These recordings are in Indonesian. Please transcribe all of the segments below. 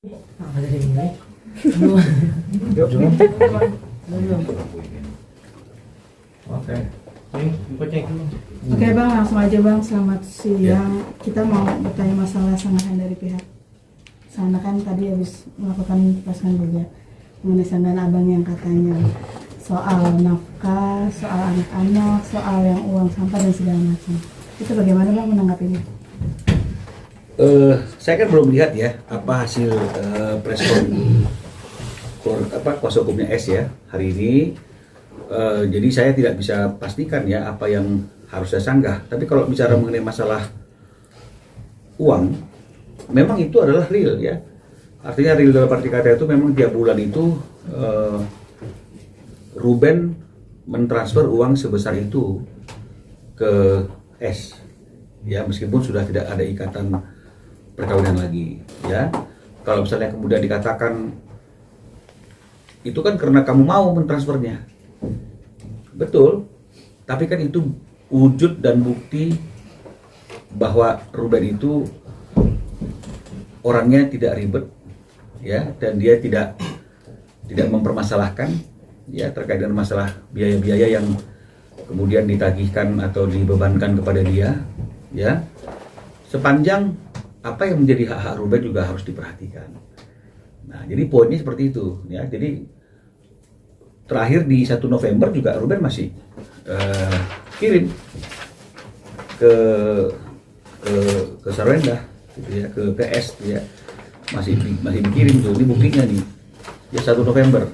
Oke. Oke Bang, langsung aja Bang. Selamat siang. Kita mau bertanya masalah sanggahan dari pihak sana, kan tadi habis melakukan pasangan juga mengenai sanggahan abang yang katanya soal nafkah, soal anak-anak, soal yang uang sampah dan segala macam. Itu bagaimana Bang menanggapinya? Saya kan belum lihat ya apa hasil preskon kuasa hukumnya S ya hari ini. Jadi saya tidak bisa pastikan ya apa yang harus saya sanggah. Tapi kalau bicara mengenai masalah uang, memang itu adalah real ya. Artinya real dalam arti kata itu memang tiap bulan itu Ruben mentransfer uang sebesar itu ke S. Ya meskipun sudah tidak ada ikatan perkawinan lagi ya. Kalau misalnya kemudian dikatakan itu kan karena kamu mau mentransfernya, betul, tapi kan itu wujud dan bukti bahwa Ruben itu orangnya tidak ribet ya, dan dia tidak mempermasalahkan ya terkait dengan masalah biaya-biaya yang kemudian ditagihkan atau dibebankan kepada dia ya, sepanjang apa yang menjadi hak-hak Ruben juga harus diperhatikan. Nah, jadi poinnya seperti itu ya. Jadi terakhir di 1 November juga Ruben masih kirim ke Sarwenda gitu ya, ke PS gitu ya. Masih dikirim tuh. Ini buktinya nih. Ya 1 November.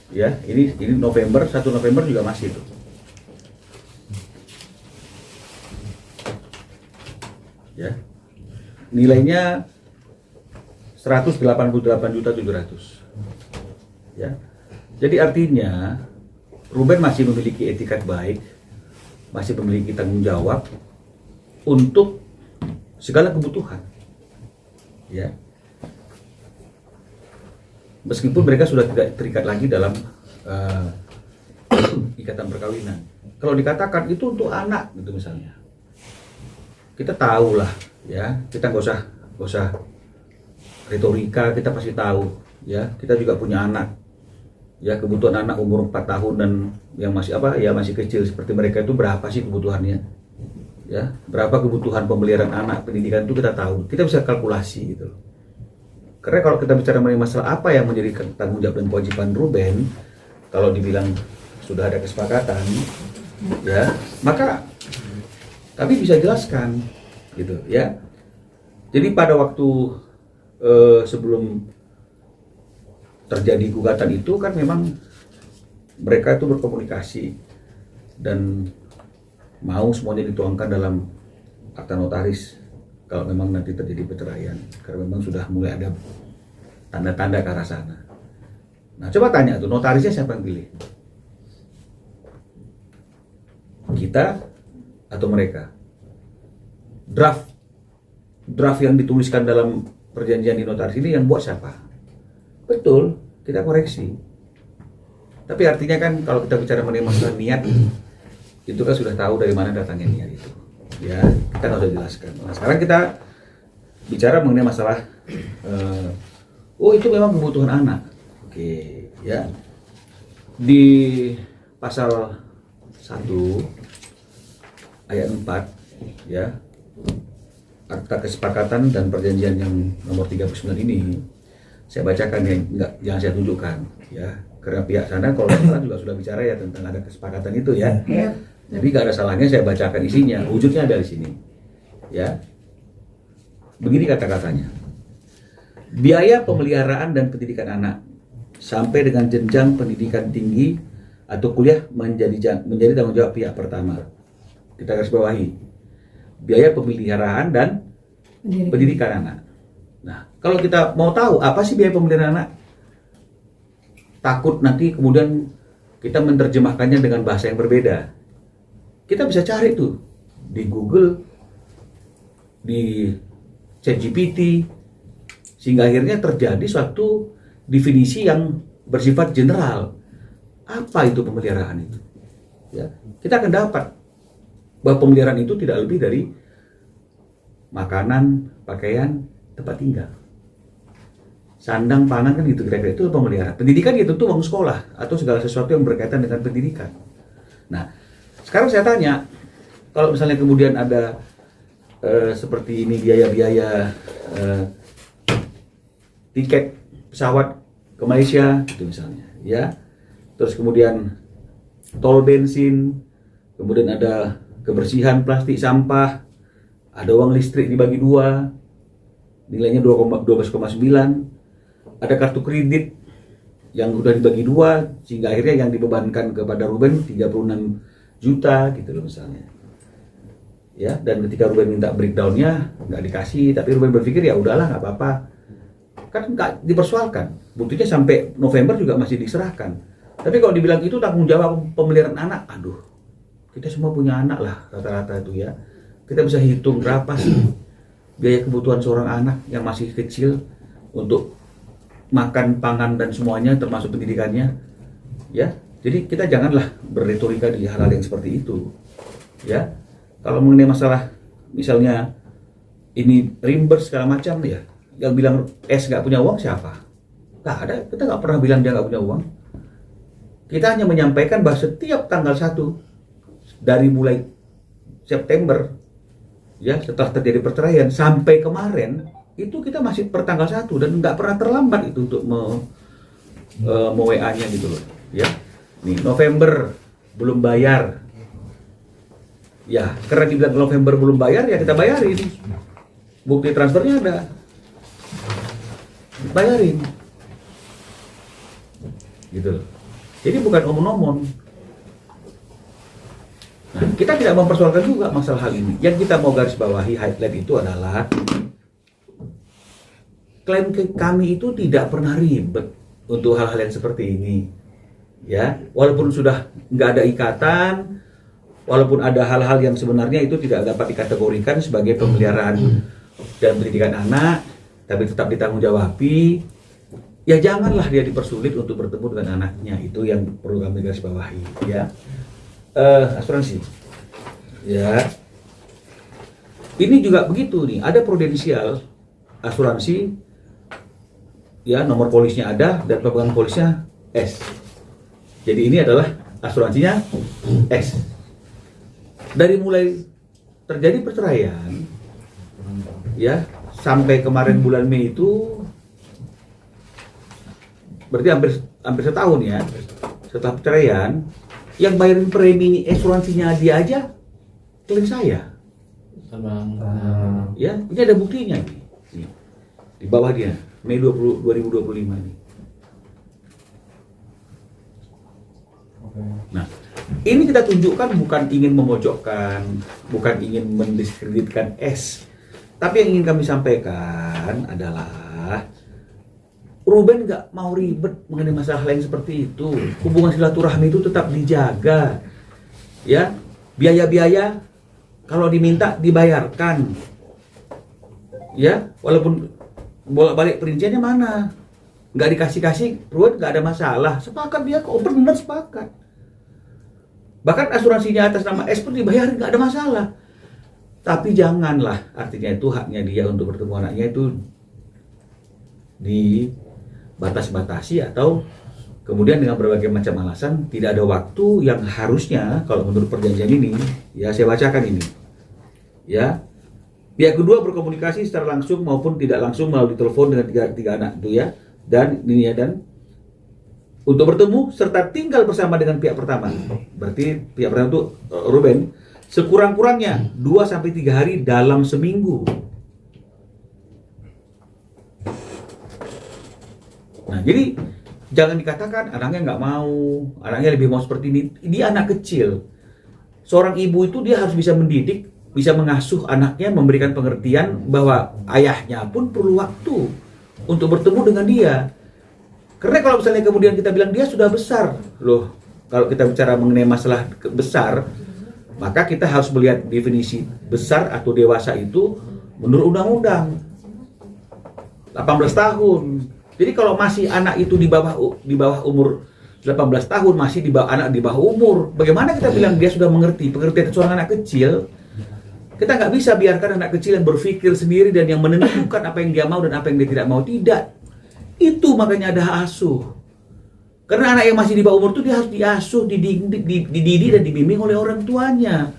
Ya, ini November, 1 November juga masih tuh. Ya, nilainya 188.700.000 ya. Jadi artinya Ruben masih memiliki etikat baik, masih memiliki tanggung jawab untuk segala kebutuhan ya, meskipun mereka sudah tidak terikat lagi dalam ikatan perkawinan. Kalau dikatakan itu untuk anak gitu misalnya, kita tahu lah ya, kita nggak usah retorika, kita pasti tahu ya, kita juga punya anak ya, kebutuhan anak umur 4 tahun dan yang masih masih kecil seperti mereka itu berapa sih kebutuhannya ya, berapa kebutuhan pemeliharaan anak, pendidikan itu kita tahu, kita bisa kalkulasi gitu. Karena kalau kita bicara mengenai masalah apa yang menjadi tanggung jawab dan kewajiban Ruben, kalau dibilang sudah ada kesepakatan ya, maka kami bisa jelaskan gitu ya. Jadi pada waktu sebelum terjadi gugatan itu kan memang mereka itu berkomunikasi dan mau semuanya dituangkan dalam akta notaris kalau memang nanti terjadi perceraian, karena memang sudah mulai ada tanda-tanda ke arah sana. Nah coba tanya tuh, notarisnya siapa yang pilih? Kita atau mereka? Draft yang dituliskan dalam perjanjian di notaris ini yang buat siapa? Betul, kita koreksi. Tapi artinya kan kalau kita bicara mengenai masalah niat, itu kan sudah tahu dari mana datangnya niat itu. Ya, kita nggak usah jelaskan. Nah, sekarang kita bicara mengenai masalah, itu memang kebutuhan anak. Oke, ya. Di pasal 1 ayat 4, ya. Akta kesepakatan dan perjanjian yang nomor 39 ini saya bacakan ya, jangan saya tunjukkan ya, karena pihak sana kalau salah juga sudah bicara ya tentang ada kesepakatan itu ya. Jadi gak ada salahnya saya bacakan isinya, wujudnya ada di sini ya. Begini kata-katanya: biaya pemeliharaan dan pendidikan anak sampai dengan jenjang pendidikan tinggi atau kuliah menjadi tanggung jawab pihak pertama. Kita garis bawahi, biaya pemeliharaan dan pendidikan anak. Nah, kalau kita mau tahu apa sih biaya pemeliharaan anak, takut nanti kemudian kita menerjemahkannya dengan bahasa yang berbeda. Kita bisa cari tuh di Google, di ChatGPT, sehingga akhirnya terjadi suatu definisi yang bersifat general. Apa itu pemeliharaan itu? Ya, kita akan dapat bahwa pemeliharaan itu tidak lebih dari makanan, pakaian, tempat tinggal. Sandang, pangan kan gitu kira-kira, itu pemeliharaan. Pendidikan ya tentu bangun sekolah atau segala sesuatu yang berkaitan dengan pendidikan. Nah, sekarang saya tanya, kalau misalnya kemudian ada seperti ini biaya-biaya tiket pesawat ke Malaysia gitu misalnya, ya. Terus kemudian tol bensin, kemudian ada kebersihan plastik sampah, ada uang listrik dibagi 2, nilainya 12,9, ada kartu kredit yang udah dibagi 2, sehingga akhirnya yang dibebankan kepada Ruben 36 juta gitu loh misalnya. Ya, dan ketika Ruben minta breakdown-nya nggak dikasih, tapi Ruben berpikir ya udahlah nggak apa-apa, kan nggak dipersoalkan, buktinya sampai November juga masih diserahkan. Tapi kalau dibilang itu tanggung jawab pemeliharaan anak, aduh, kita semua punya anak lah rata-rata itu ya, kita bisa hitung berapa sih biaya kebutuhan seorang anak yang masih kecil untuk makan, pangan dan semuanya termasuk pendidikannya, ya. Jadi kita janganlah berretorika di hal-hal yang seperti itu, ya. Kalau mengenai masalah misalnya ini reimburse segala macam ya, yang bilang S nggak punya uang siapa? Nggak ada, kita nggak pernah bilang dia nggak punya uang. Kita hanya menyampaikan bahwa setiap tanggal 1 dari mulai September, ya setelah terjadi perceraian sampai kemarin itu kita masih per tanggal 1 dan nggak pernah terlambat itu untuk WA-nya gitu loh, ya. Nih November belum bayar. Ya, karena dibilang November belum bayar, ya kita bayarin. Bukti transfernya ada. Bayarin. Gitu loh. Jadi bukan omong-omong. Nah, kita tidak mempersoalkan juga masalah hal ini. Yang kita mau garis bawahi, highlight itu adalah klaim kami itu tidak pernah ribet untuk hal-hal yang seperti ini. Ya, walaupun sudah nggak ada ikatan, walaupun ada hal-hal yang sebenarnya itu tidak dapat dikategorikan sebagai pemeliharaan dan pendidikan anak, tapi tetap ditanggung-jawabi, ya janganlah dia dipersulit untuk bertemu dengan anaknya. Itu yang perlu kami garis bawahi, ya. Asuransi, ya. Ini juga begitu nih, ada prudensial asuransi, ya nomor polisnya ada dan pemegang polisnya S. Jadi ini adalah asuransinya S. Dari mulai terjadi perceraian, ya sampai kemarin bulan Mei itu berarti hampir setahun ya setelah perceraian, yang bayarin premi asuransinya dia aja klien saya. Ya, ini ada buktinya nih. Di bawah dia Mei 2025 nih. Nah, ini kita tunjukkan bukan ingin memojokkan, bukan ingin mendiskreditkan S, tapi yang ingin kami sampaikan adalah Ruben nggak mau ribet mengenai masalah lain seperti itu. Hubungan silaturahmi itu tetap dijaga, ya. Biaya-biaya kalau diminta dibayarkan, ya. Walaupun bolak-balik perinciannya mana, nggak dikasih-kasih, Ruben nggak ada masalah. Sepakat dia kok, bener sepakat. Bahkan asuransinya atas nama S pun dibayarin, nggak ada masalah. Tapi janganlah, artinya itu haknya dia untuk bertemu anaknya itu dibatas-batasi atau kemudian dengan berbagai macam alasan tidak ada waktu yang harusnya kalau menurut perjanjian ini, ya saya bacakan ini, ya. Pihak kedua berkomunikasi secara langsung maupun tidak langsung melalui telepon dengan tiga anak itu ya, dan ini ya, dan untuk bertemu serta tinggal bersama dengan pihak pertama. Berarti pihak pertama itu Ruben sekurang-kurangnya 2-3 hari dalam seminggu. Nah, jadi jangan dikatakan anaknya nggak mau, anaknya lebih mau seperti ini. Dia anak kecil. Seorang ibu itu dia harus bisa mendidik, bisa mengasuh anaknya, memberikan pengertian bahwa ayahnya pun perlu waktu untuk bertemu dengan dia. Karena kalau misalnya kemudian kita bilang dia sudah besar, loh, kalau kita bicara mengenai masalah besar, maka kita harus melihat definisi besar atau dewasa itu menurut undang-undang 18 tahun. Jadi kalau masih anak itu di bawah umur 18 tahun, masih anak di bawah umur, bagaimana kita bilang dia sudah mengerti? Pengertian seorang anak kecil Kita nggak bisa biarkan anak kecil yang berpikir sendiri dan yang menentukan apa yang dia mau dan apa yang dia tidak mau. Tidak. Itu makanya ada asuh. Karena anak yang masih di bawah umur itu dia harus diasuh, dididik dan dibimbing oleh orang tuanya.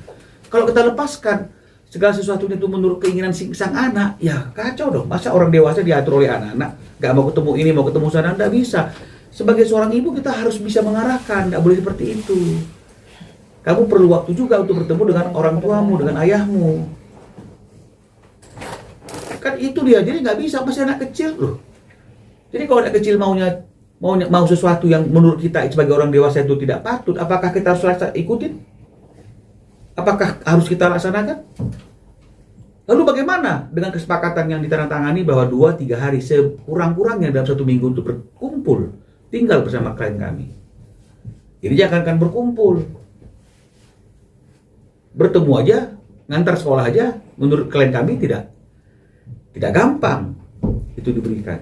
Kalau kita lepaskan segala sesuatunya itu menurut keinginan sang anak, ya kacau dong. Masa orang dewasa diatur oleh anak-anak? Nggak mau ketemu ini, mau ketemu sana, nggak bisa. Sebagai seorang ibu kita harus bisa mengarahkan, nggak boleh seperti itu. Kamu perlu waktu juga untuk bertemu dengan orang tuamu, dengan ayahmu. Kan itu dia, jadi nggak bisa, masih anak kecil loh. Jadi kalau anak kecil mau sesuatu yang menurut kita sebagai orang dewasa itu tidak patut, apakah kita harus ikutin? Apakah harus kita laksanakan? Lalu bagaimana dengan kesepakatan yang ditandatangani bahwa 2-3 hari sekurang-kurangnya dalam 1 minggu untuk berkumpul, tinggal bersama klien kami? Ini jangankan berkumpul, bertemu aja, ngantar sekolah aja, menurut klien kami tidak gampang itu diberikan.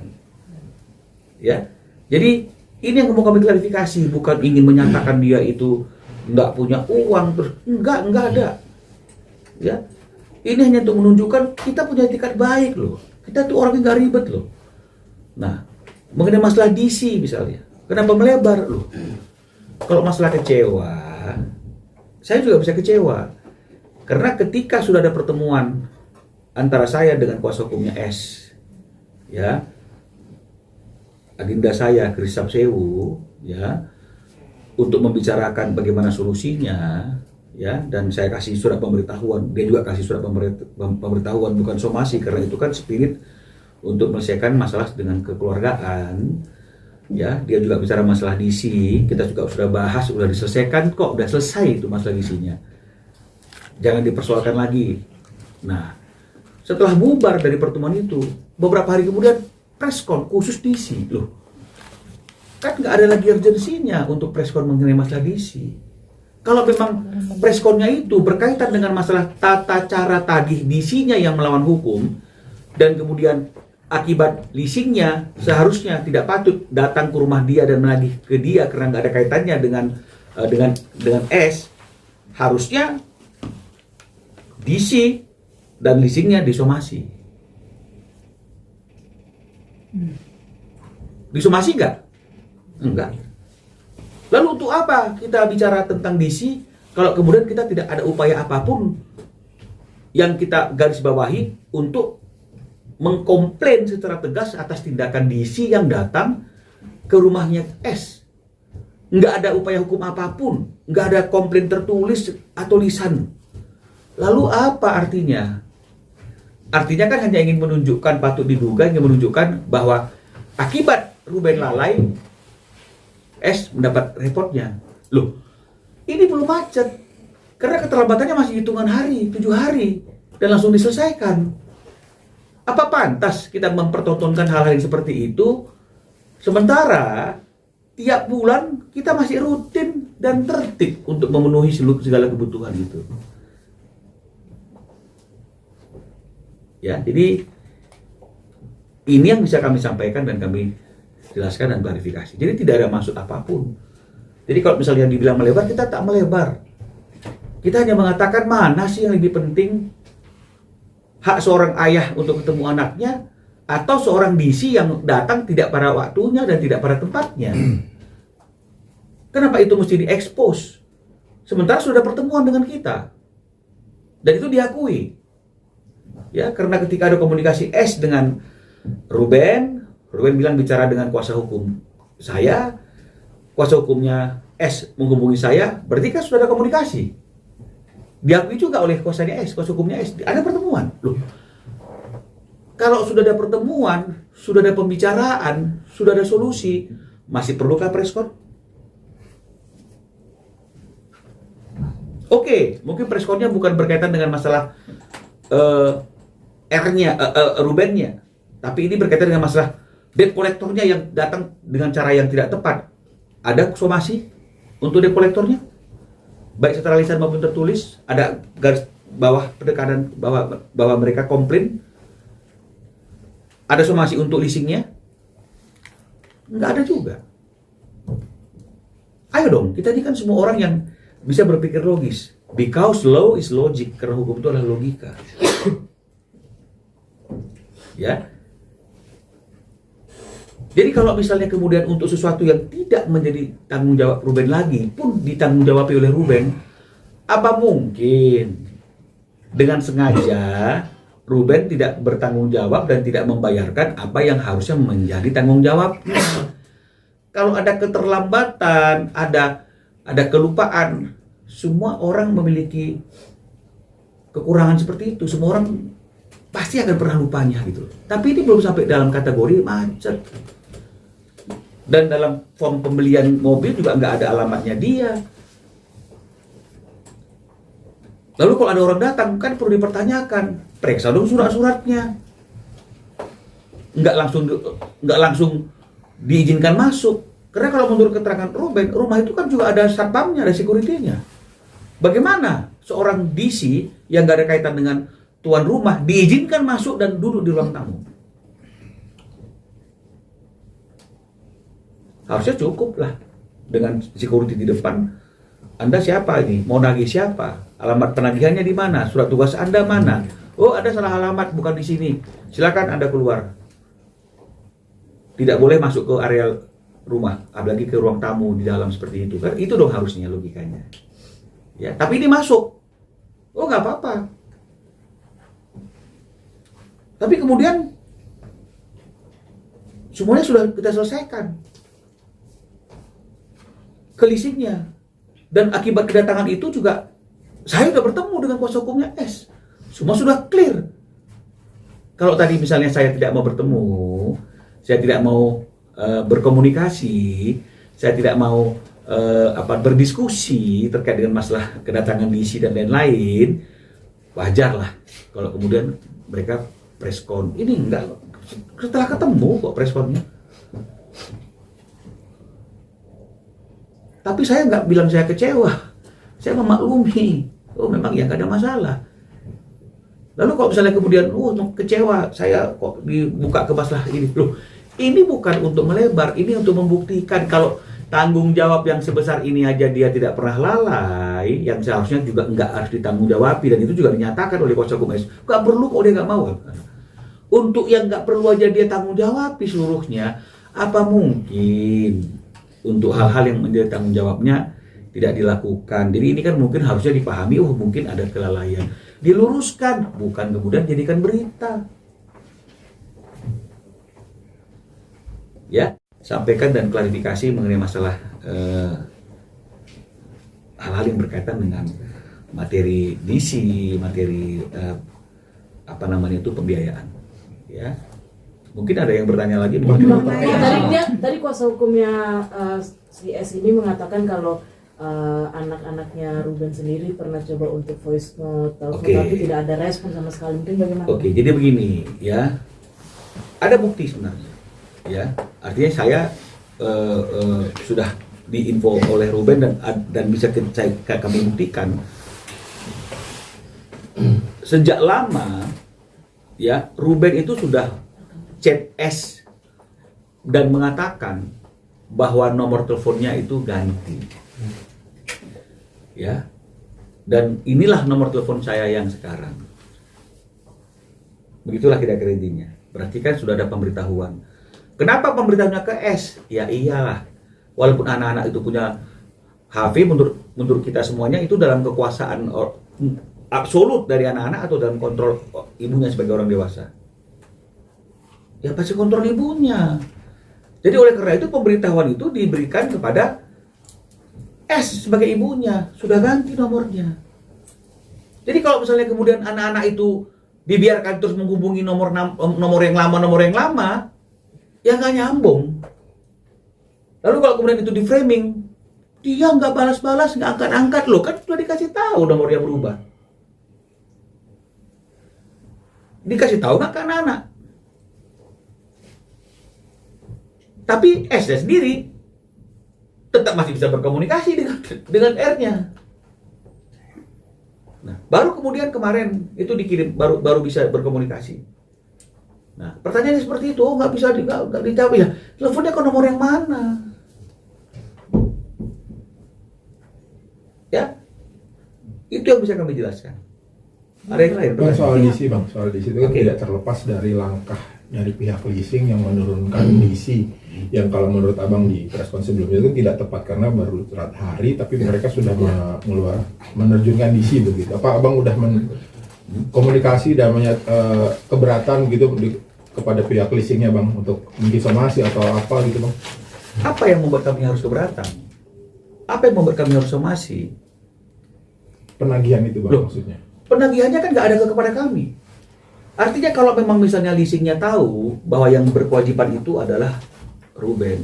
Ya, jadi ini yang mau kami klarifikasi, bukan ingin menyatakan dia itu nggak punya uang, terus nggak ada. Ya, ini hanya untuk menunjukkan kita punya etikat baik loh. Kita tuh orang yang nggak ribet loh. Nah, mengenai masalah DC misalnya, kenapa melebar loh? Kalau masalah kecewa, saya juga bisa kecewa. Karena ketika sudah ada pertemuan antara saya dengan kuasa hukumnya S, ya, agenda saya Kris Sapsewu, ya, untuk membicarakan bagaimana solusinya, ya, dan saya kasih surat pemberitahuan, dia juga kasih surat pemberitahuan, bukan somasi, karena itu kan spirit untuk menyelesaikan masalah dengan kekeluargaan, ya, dia juga bicara masalah DC, kita juga sudah bahas, sudah diselesaikan kok, udah selesai itu masalah DC-nya. Jangan dipersoalkan lagi. Nah, setelah bubar dari pertemuan itu, beberapa hari kemudian preskon khusus DC. Loh, kan nggak ada lagi urgensinya untuk preskon mengenai masalah DC. Kalau memang preskonnya itu berkaitan dengan masalah tata cara tagih DC-nya yang melawan hukum, dan kemudian akibat leasingnya seharusnya tidak patut datang ke rumah dia dan menagih ke dia karena nggak ada kaitannya dengan S, harusnya DC dan leasingnya disomasi. Disomasi nggak? Enggak. Lalu untuk apa kita bicara tentang DC kalau kemudian kita tidak ada upaya apapun yang kita garis bawahi untuk mengkomplain secara tegas atas tindakan DC yang datang ke rumahnya S. Nggak ada upaya hukum apapun, nggak ada komplain tertulis atau lisan. Lalu apa artinya? Artinya kan hanya ingin menunjukkan, patut diduga ingin menunjukkan bahwa akibat Ruben lalai, S mendapat reportnya. Loh, ini belum macet. Karena keterlambatannya masih hitungan hari, 7 hari. Dan langsung diselesaikan. Apa pantas kita mempertontonkan hal-hal yang seperti itu, sementara tiap bulan kita masih rutin dan tertib untuk memenuhi segala kebutuhan itu. Ya, jadi ini yang bisa kami sampaikan dan kami jelaskan dan klarifikasi. Jadi tidak ada maksud apapun. Jadi kalau misalnya dibilang melebar, kita tak melebar. Kita hanya mengatakan mana sih yang lebih penting, hak seorang ayah untuk ketemu anaknya atau seorang DC yang datang tidak pada waktunya dan tidak pada tempatnya. Kenapa itu mesti diekspos? Sementara sudah pertemuan dengan kita. Dan itu diakui. Ya, karena ketika ada komunikasi S dengan Ruben bilang bicara dengan kuasa hukum saya, kuasa hukumnya S menghubungi saya, berarti kan sudah ada komunikasi. Diakui juga oleh kuasanya S, kuasa hukumnya S, ada pertemuan. Loh, kalau sudah ada pertemuan, sudah ada pembicaraan, sudah ada solusi, masih perlukah preskon? Oke, mungkin preskonnya bukan berkaitan dengan masalah R-nya, Rubennya, tapi ini berkaitan dengan masalah debt collector-nya yang datang dengan cara yang tidak tepat. Ada somasi untuk debt collector-nya? Baik secara lisan maupun tertulis, ada garis bawah penekanan bahwa mereka komplain. Ada somasi untuk leasingnya? Nggak ada juga. Ayo dong, kita ini kan semua orang yang bisa berpikir logis. Because law is logic, karena hukum itu adalah logika. Ya. Jadi kalau misalnya kemudian untuk sesuatu yang tidak menjadi tanggung jawab Ruben lagi pun ditanggung jawabi oleh Ruben, apa mungkin dengan sengaja Ruben tidak bertanggung jawab dan tidak membayarkan apa yang harusnya menjadi tanggung jawabnya? Kalau ada keterlambatan, ada kelupaan, semua orang memiliki kekurangan seperti itu. Semua orang pasti akan pernah lupanya gitu. Tapi ini belum sampai dalam kategori macet. Dan dalam form pembelian mobil juga nggak ada alamatnya dia. Lalu kalau ada orang datang kan perlu dipertanyakan, periksa dong surat-suratnya. Nggak langsung diizinkan masuk. Karena kalau menurut keterangan Ruben, rumah itu kan juga ada satpamnya, ada security-nya. Bagaimana seorang DC yang nggak ada kaitan dengan tuan rumah diizinkan masuk dan duduk di ruang tamu? Harusnya cukup lah dengan security di depan. Anda siapa ini? Mau nagih siapa? Alamat penagihannya di mana? Surat tugas Anda mana? Oh, ada salah alamat, bukan di sini. Silakan Anda keluar. Tidak boleh masuk ke area rumah, apalagi ke ruang tamu di dalam seperti itu. Kan itu dong harusnya logikanya. Ya, tapi ini masuk. Oh, nggak apa-apa. Tapi kemudian semuanya sudah kita selesaikan. Kelisingnya. Dan akibat kedatangan itu juga saya sudah bertemu dengan kuasa hukumnya S. Semua sudah clear. Kalau tadi misalnya saya tidak mau bertemu, saya tidak mau berkomunikasi, saya tidak mau berdiskusi terkait dengan masalah kedatangan DC dan lain-lain, wajar lah kalau kemudian mereka preskon. Ini enggak, setelah ketemu kok preskonnya. Tapi saya nggak bilang saya kecewa, saya memaklumi. Oh, memang ya nggak ada masalah. Lalu kalau misalnya kemudian, kecewa, saya kok dibuka ke masalah ini. Loh, ini bukan untuk melebar, ini untuk membuktikan kalau tanggung jawab yang sebesar ini aja dia tidak pernah lalai, yang seharusnya juga nggak harus ditanggung jawabi, dan itu juga dinyatakan oleh kuasa hukum S. Nggak perlu kok dia nggak mau. Untuk yang nggak perlu aja dia tanggung jawabi seluruhnya, apa mungkin untuk hal-hal yang menjadi tanggung jawabnya tidak dilakukan? Jadi ini kan mungkin harusnya dipahami, mungkin ada kelalaian. Diluruskan, bukan kemudian jadikan berita. Ya, sampaikan dan klarifikasi mengenai masalah hal-hal yang berkaitan dengan materi DC, materi pembiayaan. Ya, mungkin ada yang bertanya lagi. Tadi kuasa hukumnya si S ini mengatakan kalau anak-anaknya Ruben sendiri pernah coba untuk voice note, telepon, tapi tidak ada respon sama sekali. Mungkin bagaimana? Oke, jadi begini ya, ada bukti sebenarnya. Ya, artinya saya sudah diinfo oleh Ruben dan bisa kami buktikan sejak lama ya, Ruben itu sudah chat S dan mengatakan bahwa nomor teleponnya itu ganti. Ya. Dan inilah nomor telepon saya yang sekarang. Begitulah kira-kira intinya. Berarti kan sudah ada pemberitahuan. Kenapa pemberitahuannya ke S? Ya iyalah. Walaupun anak-anak itu punya HV, menurut kita semuanya itu dalam kekuasaan absolut dari anak-anak atau dalam kontrol ibunya sebagai orang dewasa. Ya pasti kontrol ibunya. Jadi oleh karena itu pemberitahuan itu diberikan kepada S sebagai ibunya. Sudah ganti nomornya. Jadi kalau misalnya kemudian anak-anak itu dibiarkan terus menghubungi nomor yang lama, ya nggak nyambung. Lalu kalau kemudian itu di framing, dia nggak balas-balas, nggak angkat-angkat loh, kan sudah dikasih tahu nomornya berubah. Dikasih tahu nggak ke anak-anak? Tapi S-nya sendiri tetap masih bisa berkomunikasi dengan R-nya. Nah, baru kemudian kemarin itu dikirim, baru bisa berkomunikasi. Nah, pertanyaannya seperti itu, nggak bisa dijawab ya. Teleponnya ke nomor yang mana? Ya, Itu yang bisa kami jelaskan. Ada yang lain? Bang, soal DC bang, soal DC itu kan Oke. tidak terlepas dari langkah dari pihak leasing yang menurunkan DC yang kalau menurut abang di preskon sebelumnya itu tidak tepat karena baru hari tapi mereka sudah menerjunkan DC begitu. Apa abang udah komunikasi dan keberatan gitu kepada pihak leasingnya bang untuk mungkin somasi atau apa gitu bang? Apa yang membuat kami harus keberatan? Apa yang membuat kami harus somasi? Penagihan itu bang Loh. maksudnya. Penagihannya kan nggak ada kepada kami. Artinya kalau memang misalnya leasingnya tahu bahwa yang berkewajiban itu adalah Ruben,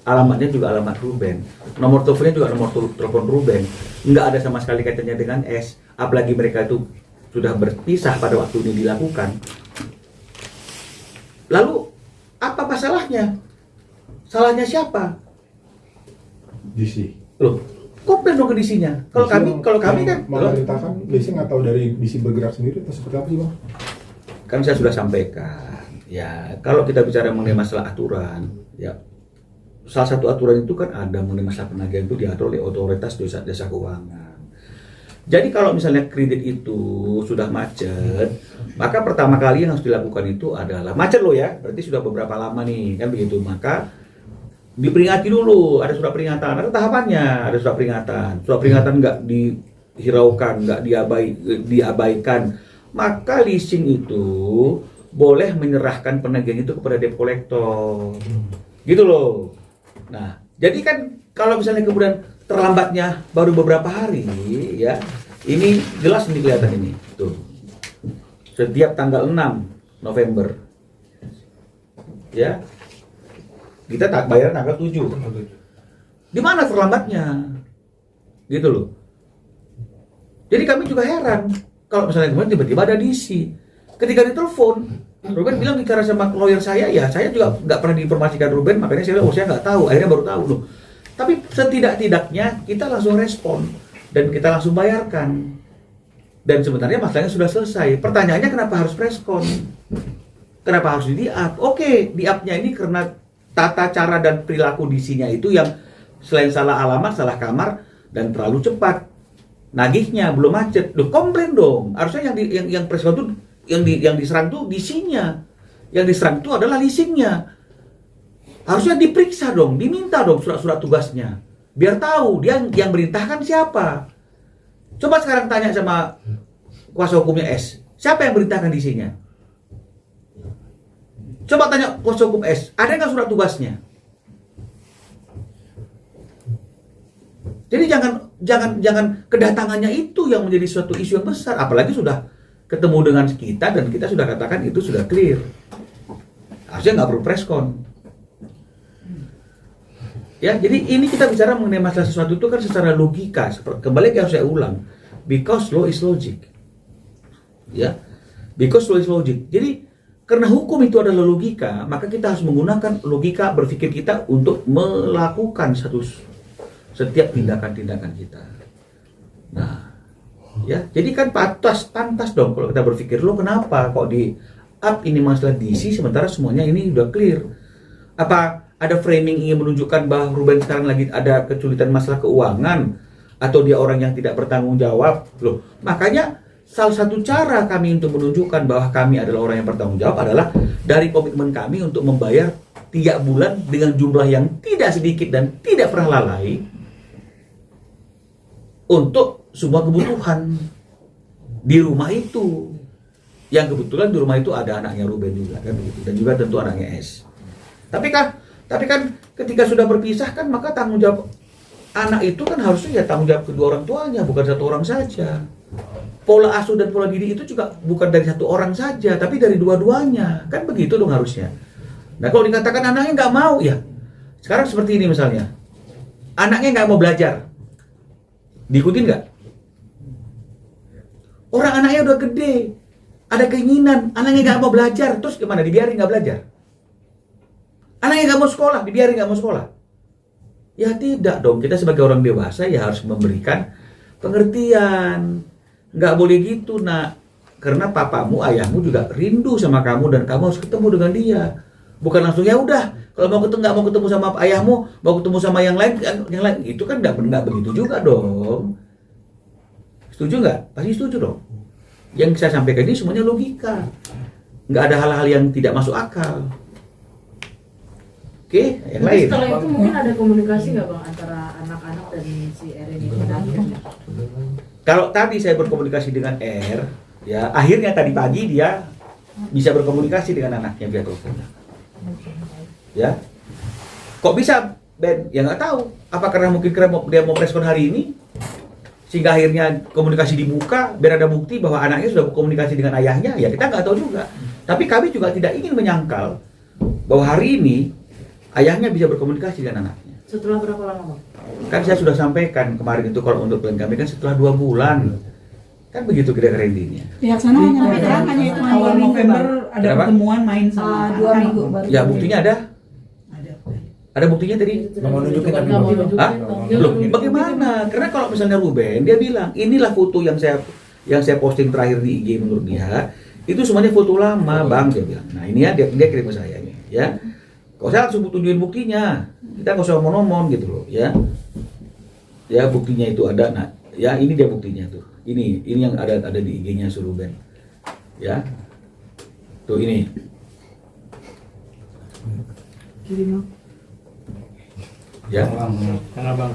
alamatnya juga alamat Ruben, nomor teleponnya juga nomor telepon Ruben, nggak ada sama sekali kaitannya dengan S, apalagi mereka itu sudah berpisah pada waktu ini dilakukan. Lalu apa masalahnya? Salahnya siapa? DC. Loh, komplain dong ke DC-nya. Kalau kami kan memerintahkan DC nggak tahu dari DC bergerak sendiri atau seperti apa sih bang? kan saya sudah sampaikan ya, kalau kita bicara mengenai masalah aturan ya, salah satu aturan itu kan ada mengenai masalah penagihan itu diatur oleh otoritas jasa keuangan. Jadi kalau misalnya kredit itu sudah macet, maka pertama kali yang harus dilakukan itu adalah macet loh ya, berarti sudah beberapa lama nih kan begitu, maka diperingati dulu, ada surat peringatan, ada tahapannya, ada surat peringatan nggak dihiraukan, nggak diabaikan, maka leasing itu boleh menyerahkan penagihan itu kepada debt collector, gitu loh. Nah, jadi kan kalau misalnya kemudian terlambatnya baru beberapa hari, ya, ini jelas ini kelihatan ini, tuh, setiap tanggal 6 November, ya, kita tak bayar tanggal 7. Di mana terlambatnya? Gitu loh. Jadi kami juga heran kalau misalnya kemudian tiba-tiba ada DC. Ketika ditelepon, Ruben bilang bicara sama lawyer saya, ya saya juga nggak pernah diinformasikan Ruben, makanya saya bilang, oh saya nggak tahu, akhirnya baru tahu loh. Tapi setidak-tidaknya kita langsung respon dan kita langsung bayarkan. Dan sebenarnya masalahnya sudah selesai. Pertanyaannya kenapa harus preskon? Kenapa harus di-up? Oke, di-up-nya ini karena tata cara dan perilaku DC-nya itu yang selain salah alamat, salah kamar, dan terlalu cepat. Nagihnya belum macet. Loh, komplain dong. Harusnya yang preskon itu yang diserang tuh DC-nya. Yang diserang itu adalah leasingnya. Harusnya diperiksa dong, diminta dong surat-surat tugasnya. Biar tahu dia yang merintahkan siapa. Coba sekarang tanya sama kuasa hukumnya S. Siapa yang merintahkan DC-nya? Coba tanya kuasa hukum S, ada nggak surat tugasnya? Jadi jangan kedatangannya itu yang menjadi suatu isu yang besar, apalagi sudah ketemu dengan kita dan kita sudah katakan itu sudah clear. Harusnya nggak perlu preskon. Ya, jadi ini kita bicara mengenai masalah sesuatu itu kan secara logika. Kembali yang saya ulang, because law is logic. Ya, because law is logic. Jadi karena hukum itu adalah logika, maka kita harus menggunakan logika berpikir kita untuk melakukan setiap tindakan-tindakan kita. Nah, ya, jadi kan pantas dong kalau kita berpikir, lo kenapa kok di up ini masalah DC sementara semuanya ini udah clear? Apa ada framing ingin menunjukkan bahwa Ruben sekarang lagi ada kesulitan masalah keuangan atau dia orang yang tidak bertanggung jawab? Loh, makanya salah satu cara kami untuk menunjukkan bahwa kami adalah orang yang bertanggung jawab adalah dari komitmen kami untuk membayar tiap bulan dengan jumlah yang tidak sedikit dan tidak pernah lalai untuk semua kebutuhan di rumah itu. Yang kebetulan di rumah itu ada anaknya Ruben juga kan begitu, dan juga tentu anaknya S. Tapi kan ketika sudah berpisah kan maka tanggung jawab anak itu kan harusnya ya tanggung jawab kedua orang tuanya, bukan satu orang saja. Pola asuh dan pola didik itu juga bukan dari satu orang saja, tapi dari dua-duanya. Kan begitu dong harusnya. Nah kalau dikatakan anaknya nggak mau, ya sekarang seperti ini misalnya. Anaknya nggak mau belajar. Diikutin nggak? Orang anaknya udah gede. Ada keinginan, anaknya nggak mau belajar. Terus gimana? Dibiarin nggak belajar? Anaknya nggak mau sekolah, dibiarin nggak mau sekolah? Ya tidak dong. Kita sebagai orang dewasa ya harus memberikan pengertian. Nggak boleh gitu nak, karena papamu, ayahmu juga rindu sama kamu dan kamu harus ketemu dengan dia. Bukan langsung ya udah, kalau nggak mau ketemu sama ayahmu, mau ketemu sama yang lain itu kan nggak begitu juga dong. Setuju nggak? Pasti setuju dong. Yang saya sampaikan ini semuanya logika. Nggak ada hal-hal yang tidak masuk akal. Oke, yang Tapi lain. setelah itu mungkin ada komunikasi nggak bang antara anak-anak dan si Erin ini pada akhirnya? Kalau tadi saya berkomunikasi dengan R, ya akhirnya tadi pagi dia bisa berkomunikasi dengan anaknya via telepon. Ya, kok bisa Ben? Ya nggak tahu. Apa karena mungkin dia mau respon hari ini, sehingga akhirnya komunikasi dibuka, biar ada bukti bahwa anaknya sudah berkomunikasi dengan ayahnya. Ya kita nggak tahu juga. Tapi kami juga tidak ingin menyangkal bahwa hari ini ayahnya bisa berkomunikasi dengan anaknya. Setelah berapa lama bang? Kan saya sudah sampaikan kemarin itu kalau untuk plan kami kan setelah 2 bulan. Kan begitu kira-kira intinya. Pihak sana hanya bilang hanya itu awal November ada Kenapa? pertemuan main sama 2 anak-anak. minggu baru. Ya buktinya ada. Ada. Ada buktinya tadi? Nggak mau nunjukin tapi Nggak mau belum. nunjukin. Hah? Dia Loh, belum- bagaimana? Karena kalau misalnya Ruben, dia bilang, inilah foto yang saya posting terakhir di IG menurut dia, itu semuanya foto lama, Bang, dia bilang. Nah, ini ya dia kirim ke saya ini, ya. Kok saya langsung tunjukin buktinya. Kita nggak usah ngomong gitu loh, ya. Ya, buktinya itu ada. Nah, ya ini dia buktinya tuh. Ini yang ada di IG-nya si Ruben. Ya. Tuh ini. Kirim. Ya. Karena bang